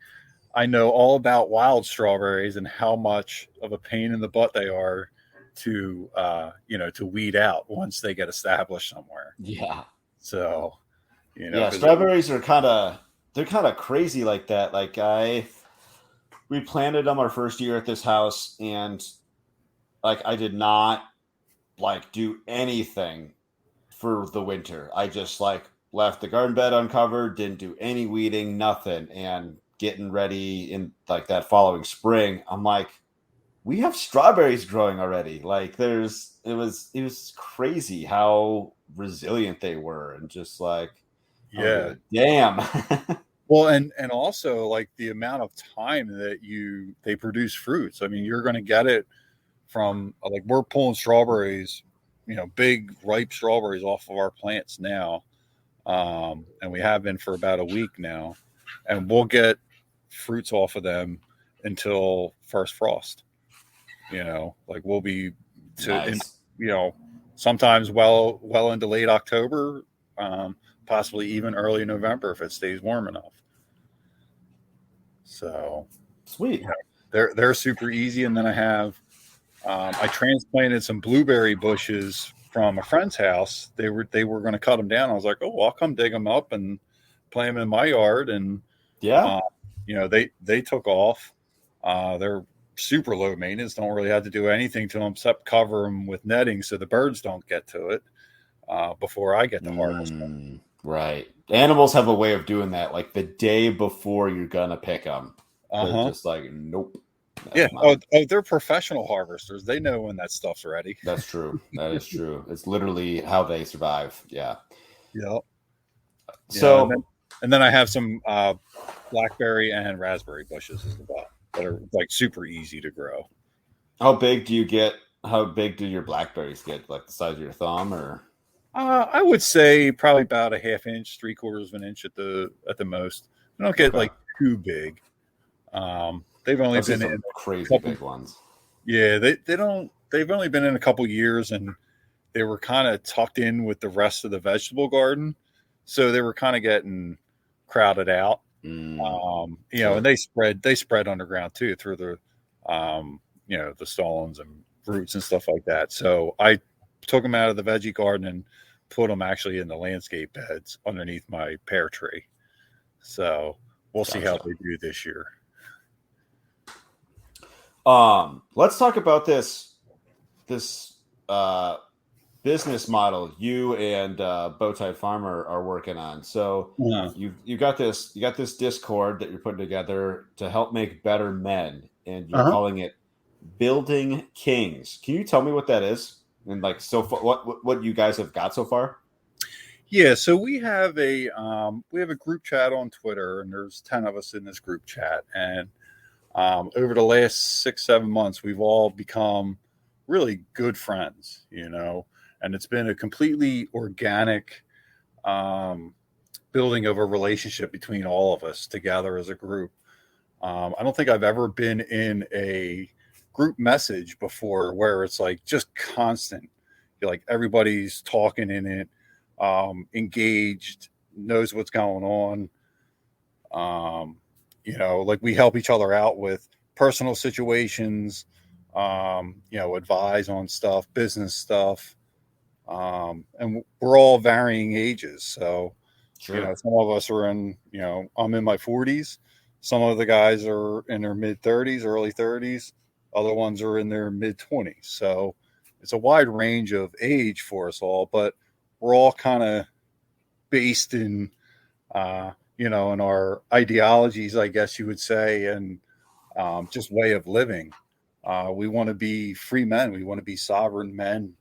I know all about wild strawberries and how much of a pain in the butt they are to weed out once they get established somewhere. Yeah. So, strawberries are kind of crazy like that. Like we planted them our first year at this house, and like I did not like do anything for the winter. I just like left the garden bed uncovered, didn't do any weeding, nothing, and getting ready in like that following spring, I'm like, we have strawberries growing already. Like it was crazy how resilient they were, and just like, yeah, damn. Well, and also like the amount of time that they produce fruits. I mean, you're going to get it from like, we're pulling strawberries, big ripe strawberries off of our plants now, and we have been for about a week now, and we'll get fruits off of them until first frost. Like we'll be Nice. sometimes well into late October, possibly even early November if it stays warm enough. So Sweet. They're super easy. And then I transplanted some blueberry bushes from a friend's house. They were going to cut them down. I was like, oh, I'll come dig them up and plant them in my yard. And yeah, they took off. They're super low maintenance. Don't really have to do anything to them except cover them with netting so the birds don't get to it before I get to harvest them. Right. Animals have a way of doing that, like the day before you're gonna pick them. They're just like, nope. Yeah. They're professional harvesters. They know when that stuff's ready. That's true. That is true. It's literally how they survive. Yeah. Yeah. So, and then I have some blackberry and raspberry bushes as well that are like super easy to grow. How big do your blackberries get? Like the size of your thumb, or? I would say probably about a half inch, 3/4 of an inch at the most. They don't get like too big. They've only been in crazy big ones. Yeah, they they've only been in a couple years, and they were kind of tucked in with the rest of the vegetable garden, so they were kind of getting crowded out. And they spread underground too through the the stolons and roots and stuff like that. So I took them out of the veggie garden and put them actually in the landscape beds underneath my pear tree. So we'll see how they do this year. Let's talk about this business model you and BowTied Farmer are working on. So you got this Discord that you're putting together to help make better men, and you're calling it Building Kings. Can you tell me what that is, and like so far, what you guys have got so far? Yeah, so we have a group chat on Twitter, and there's 10 of us in this group chat, and over the last 6-7 months, we've all become really good friends, and it's been a completely organic building of a relationship between all of us together as a group. I don't think I've ever been in a group message before where it's like just constant. You're like everybody's talking in it, engaged, knows what's going on. Like we help each other out with personal situations, advise on stuff, business stuff. And we're all varying ages. So, some of us are in, I'm in my 40s. Some of the guys are in their mid 30s, early 30s. Other ones are in their mid 20s. So it's a wide range of age for us all, but we're all kind of based in, in our ideologies, I guess you would say, and just way of living. We want to be free men. We want to be sovereign men.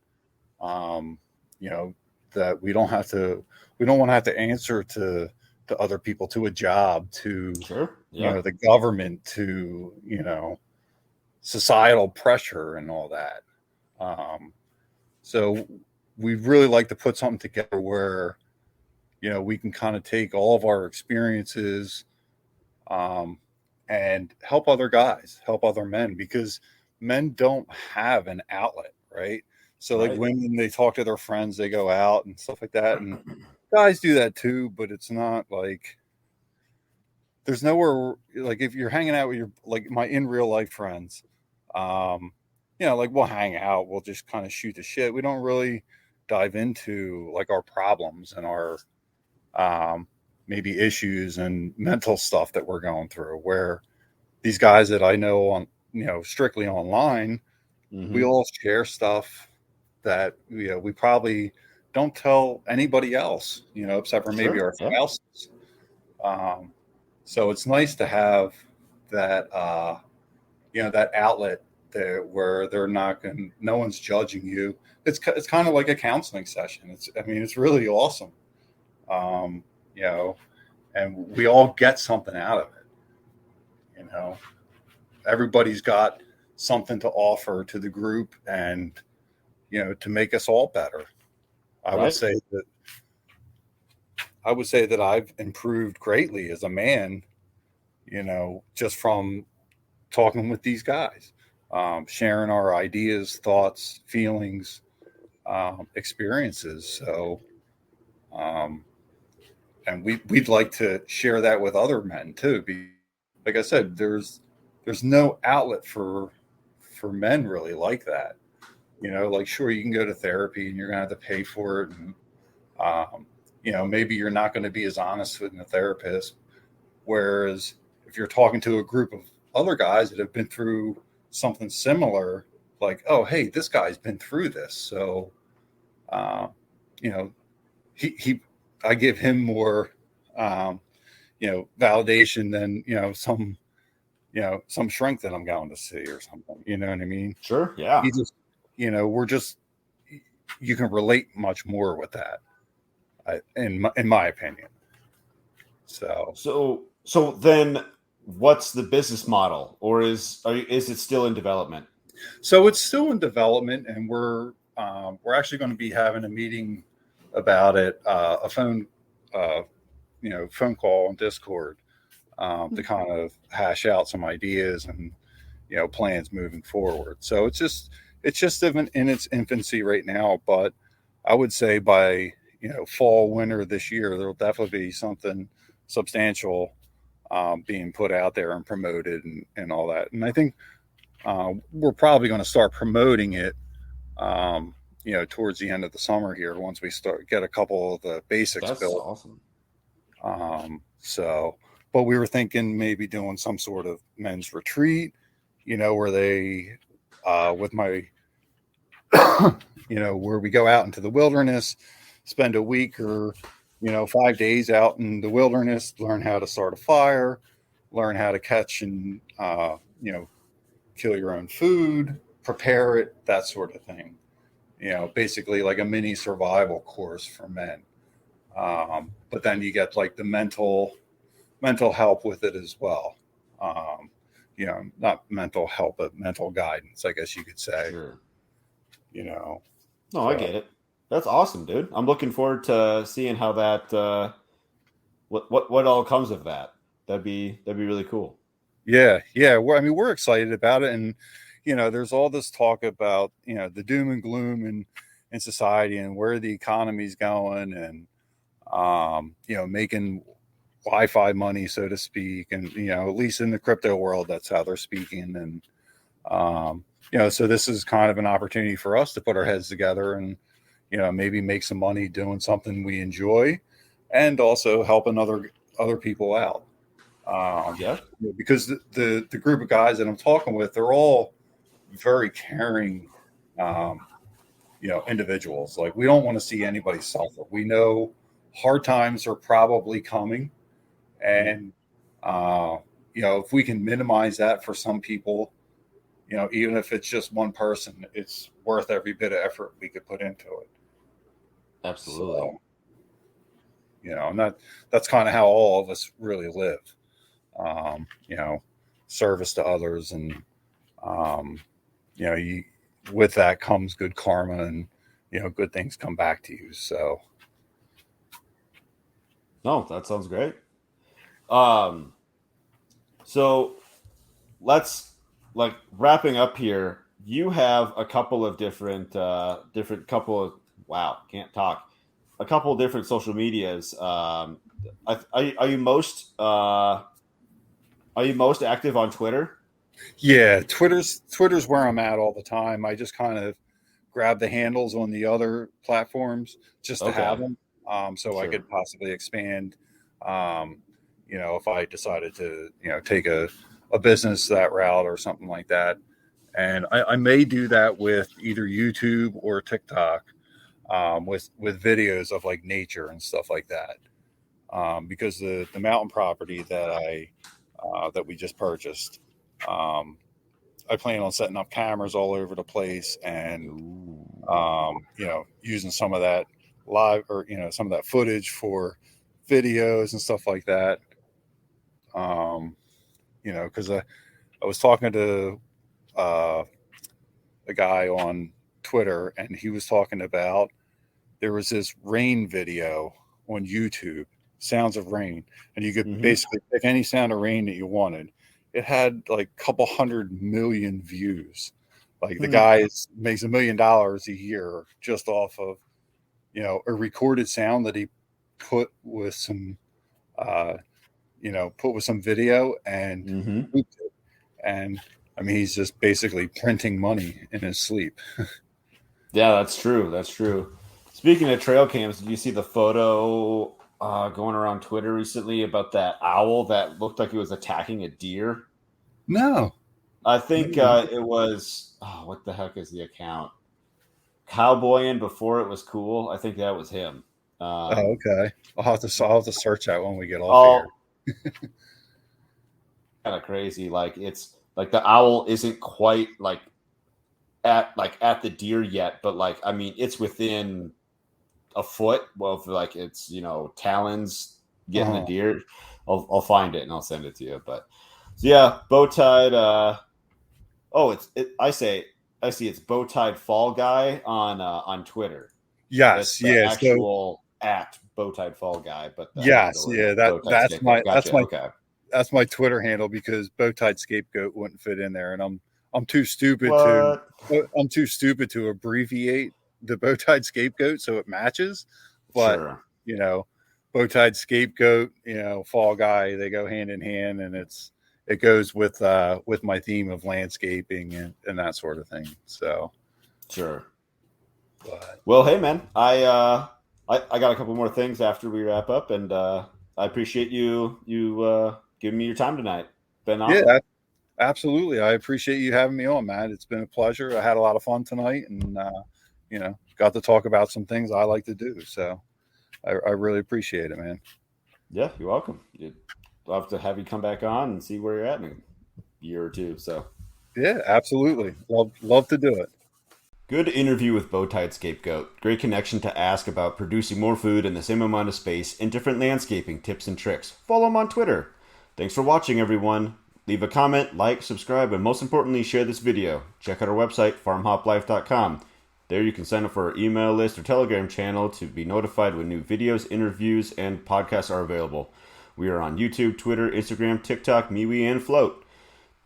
That we don't want to have to answer to other people, to a job, to the government, to societal pressure and all that. So we'd really like to put something together where we can kind of take all of our experiences and help other guys, help other men, because men don't have an outlet, right? So like women, they talk to their friends, they go out and stuff like that. And guys do that too, but it's not like there's nowhere, like if you're hanging out with like my in real life friends, like we'll hang out, we'll just kind of shoot the shit. We don't really dive into like our problems and our maybe issues and mental stuff that we're going through, where these guys that I know on, strictly online, we all share stuff that we probably don't tell anybody else, except for maybe our spouses. So it's nice to have that, that outlet there where no one's judging you. It's kind of like a counseling session. It's really awesome. And we all get something out of it. Everybody's got something to offer to the group, and to make us all better. I would say that I've improved greatly as a man, just from talking with these guys, sharing our ideas, thoughts, feelings, experiences. So, and we'd like to share that with other men too. Like I said, there's no outlet for men really like that. Like, sure, you can go to therapy and you're going to have to pay for it. And, maybe you're not going to be as honest with the therapist. Whereas if you're talking to a group of other guys that have been through something similar, like, oh, hey, this guy's been through this. So, I give him more, validation than, some shrink that I'm going to see or something. You know what I mean? Sure. Yeah. You can relate much more with that, in my opinion. So then what's the business model, or is it still in development? So it's still in development, and we're actually going to be having a meeting about it, a phone call on Discord, to kind of hash out some ideas and plans moving forward. So it's it's just even in its infancy right now. But I would say by fall, winter this year, there'll definitely be something substantial being put out there and promoted and all that. And I think we're probably going to start promoting it, towards the end of the summer here once we get a couple of the basics That's built. awesome. But we were thinking maybe doing some sort of men's retreat, where they, with my, where we go out into the wilderness, spend a week or, 5 days out in the wilderness, learn how to start a fire, learn how to catch and, kill your own food, prepare it, that sort of thing. Basically like a mini survival course for men. But then you get like the mental help with it as well. Not mental help, but mental guidance, I guess you could say. Sure. No, I get it. That's awesome, dude. I'm looking forward to seeing how that what all comes of that. That'd be really cool. Yeah. We're excited about it, and there's all this talk about the doom and gloom in society and where the economy's going, and making Wi-Fi money, so to speak, and at least in the crypto world, that's how they're speaking, and so this is kind of an opportunity for us to put our heads together and maybe make some money doing something we enjoy, and also helping other people out. Because the group of guys that I'm talking with, they're all very caring, individuals. Like, we don't want to see anybody suffer. We know hard times are probably coming, and if we can minimize that for some people, even if it's just one person, it's worth every bit of effort we could put into it. Absolutely. So, and that's kind of how all of us really live. Service to others, and with that comes good karma, and good things come back to you. So no, that sounds great. So let's, like, wrapping up here. You have a couple of different can't talk, a couple of different social medias. Are you most active on Twitter? Yeah, Twitter's where I'm at all the time. I just kind of grab the handles on the other platforms just to have them, so I could possibly expand. If I decided to, take a business that route or something like that, and I may do that with either YouTube or TikTok, with videos of like nature and stuff like that, because the mountain property that we just purchased. I plan on setting up cameras all over the place, and using some of that live, or some of that footage for videos and stuff like that. Because I was talking to a guy on Twitter, and he was talking about, there was this rain video on YouTube, sounds of rain, and you could basically pick any sound of rain that you wanted. It had like a couple 100 million views. Like, the guy makes $1 million a year just off of a recorded sound that he put with some video, and I mean, he's just basically printing money in his sleep. Yeah, that's true. Speaking of trail cams, did you see the photo going around Twitter recently about that owl that looked like it was attacking a deer? No. I think it was, what the heck is the account? Cowboyin' before it was cool. I think that was him. Okay. I'll have to search that when we get off here. Kind of crazy. Like, it's like the owl isn't quite at the deer yet, but like, I mean, it's within a foot. Well, if like it's talons getting the deer. I'll find it and I'll send it to you. But so yeah, BowTied. I see it's BowTied Fall Guy on Twitter. Yes, yes. Actual at BowTied Fall Guy, but yes, yeah. That's my okay. that's my Twitter handle, because BowTiedScapeGoat wouldn't fit in there, and I'm too stupid What? to abbreviate the Bowtied Scapegoat so it matches. But Sure. you know, Bowtied Scapegoat, Fall Guy, they go hand in hand, and it goes with my theme of landscaping and that sort of thing. So, Sure. but Well, hey man, I got a couple more things after we wrap up, and I appreciate you giving me your time tonight. Been awesome. yeah, absolutely. I appreciate you having me on, Matt. It's been a pleasure. I had a lot of fun tonight, and got to talk about some things I like to do. So I really appreciate it, man. Yeah, you're welcome. I'd love to have you come back on and see where you're at in a year or two. So Yeah, absolutely. Love to do it. good interview with Bowtied Scapegoat. Great connection to ask about producing more food in the same amount of space and different landscaping tips and tricks. Follow him on Twitter. Thanks for watching, everyone. Leave a comment, like, subscribe, and most importantly, share this video. Check out our website, farmhoplife.com. There you can sign up for our email list or Telegram channel to be notified when new videos, interviews, and podcasts are available. We are on YouTube, Twitter, Instagram, TikTok, MeWe, and Float.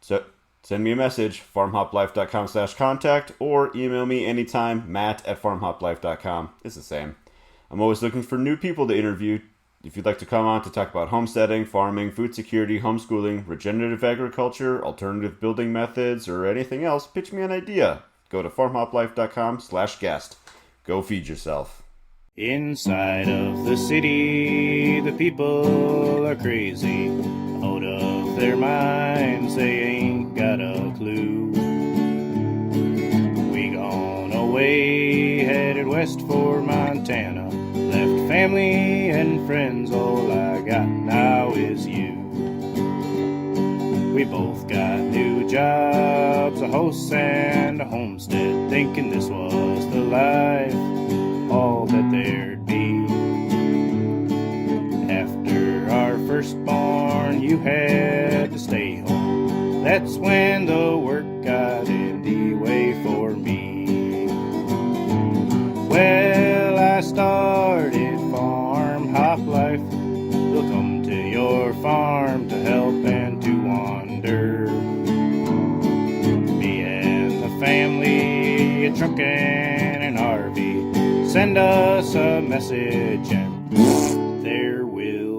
So send me a message, farmhoplife.com/contact, or email me anytime, matt@farmhoplife.com. It's the same. I'm always looking for new people to interview. If you'd like to come on to talk about homesteading, farming, food security, homeschooling, regenerative agriculture, alternative building methods, or anything else, pitch me an idea. Go to farmhoplife.com/guest. Go feed yourself. Inside of the city, the people are crazy, out of their minds, they ain't got a clue. We gone away, headed west for Montana, left family and friends, all I got now is you. We both got new jobs, a house and a homestead, thinking this was the life, all that there'd be. After our firstborn, you had to stay home. That's when the work got in the way for me. Well, I started Farm Hop Life. We'll come to your farm to help and to wander. Me and the family, a truck and an RV. Send us a message and there will